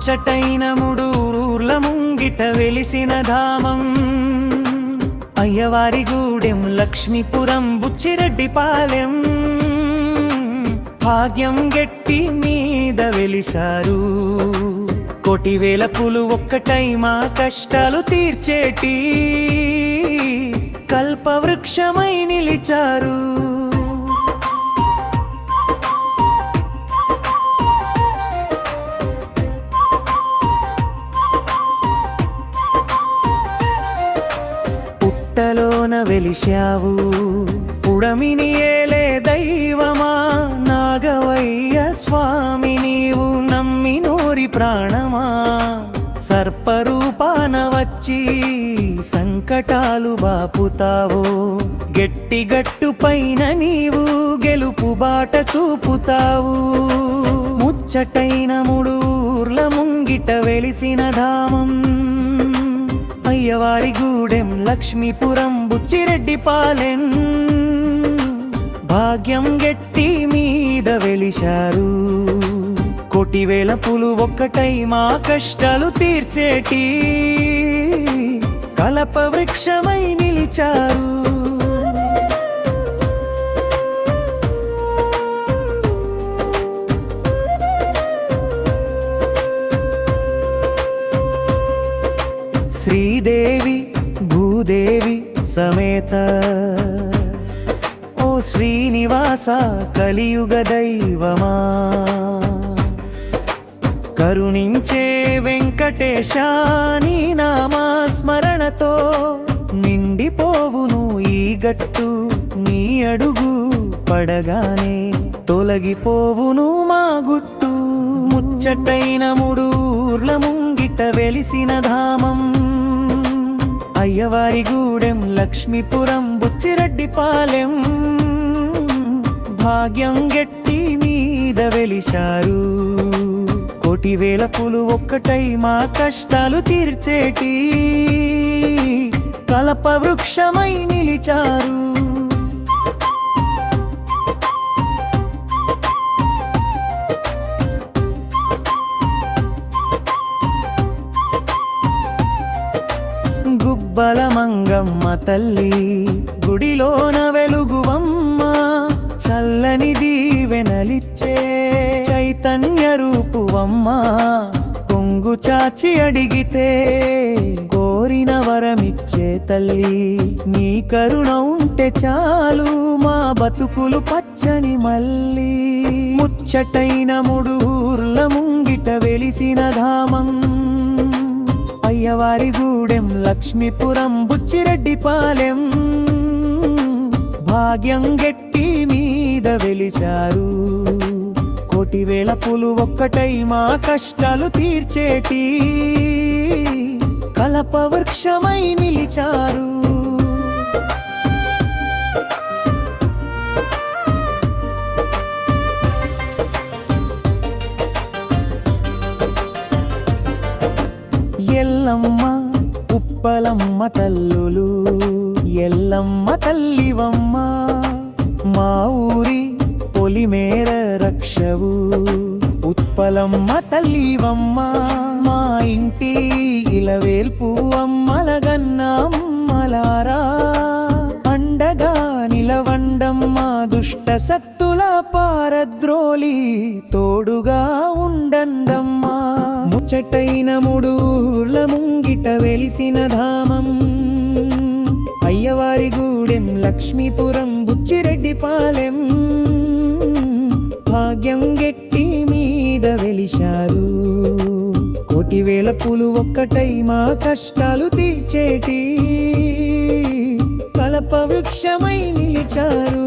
ముచ్చటైన మూడూర్ల ముంగిట వెలిసిన ధామం అయ్యవారిగూడెం లక్ష్మీపురం బుచ్చిరెడ్డిపాలెం భాగ్యం గెట్టి మీద వెలిశారు కోటివేల పూలు ఒక్కటై మా కష్టాలు తీర్చేటి కల్పవృక్షమై నిలిచారు పుట్టలోన వెలిశావు పుడమిని ఏలే దైవమా నాగవయ్య స్వామి నీవు నమ్మినోరి ప్రాణమా సర్పరూపాన వచ్చి సంకటాలు బాపుతావో గట్టి గట్టు పైన నీవు గెలుపు బాట చూపుతావు ముచ్చటైన మూడూర్ల ముంగిట వెలిసిన ధామం అయ్యవారిగూడెం లక్ష్మీపురం బుచ్చిరెడ్డిపాలెం భాగ్యం గెట్టి మీద వెలిశారు కోటివేల పూలు ఒక్కటై మా కష్టాలు తీర్చేటి కల్పవృక్షమై నిలిచారు శ్రీదేవి భూదేవి సమేత ఓ శ్రీనివాస కలియుగ దైవమా కరుణించే వెంకటేశ నీ నామస్మరణతో నిండిపోవును ఈ గట్టు నీ అడుగు పడగానే తొలగిపోవును మా గుట్టు ముచ్చటైన మూడూర్ల ముంగిట వెలిసిన ధామం అయ్యవారిగూడెం లక్ష్మీపురం బుచ్చిరెడ్డిపాలెం భాగ్యం గెట్టి మీద వెలిశారు కోటివేల పూలు ఒక్కటై మా కష్టాలు తీర్చేటి కల్పవృక్షమై నిలిచారు గుబ్బల మంగమ్మ తల్లి గుడిలోన వెలుగువమ్మ చల్లని దీవెనలిచ్చే చైతన్య రూపువమ్మ కొంగు చాచి అడిగితే కోరిన వరమిచ్చే తల్లి నీ కరుణ ఉంటే చాలు మా బతుకులు పచ్చని మల్లి ముచ్చటైన మూడూర్ల ముంగిట వెలిసిన ధామం అయ్యవారిగూడెం లక్ష్మీపురం బుచ్చిరెడ్డిపాలెం భాగ్యం గెట్టి మీద వెలిశారు కోటివేల పూలు ఒక్కటై మా కష్టాలు తీర్చేటి కల్పవృక్షమై నిలిచారు ఎల్లమ్మ ఉప్పలమ్మ తల్లులు ఎల్లమ్మ తల్లివమ్మ మా ఊరి పొలిమేర రక్షవు ఉత్పలమ్మ తల్లివమ్మ మా ఇంటి ఇలవేల్పు అమ్మలగన్న అమ్మలారా అండగా నిలవండమ్మ దుష్ట శక్తుల పారద్రోలి తోడుగా ఉండండమ్మా ముచ్చటైన మూడూర్ల ముంగిట వెలిసిన ధామం అయ్యవారిగూడెం లక్ష్మీపురం బుచ్చిరెడ్డిపాలెం భాగ్యం గెట్టి మీద వెలిశారు కోటివేల పూలు ఒక్కటై మా కష్టాలు తీర్చేటి కల్పవృక్షమై నిలిచారు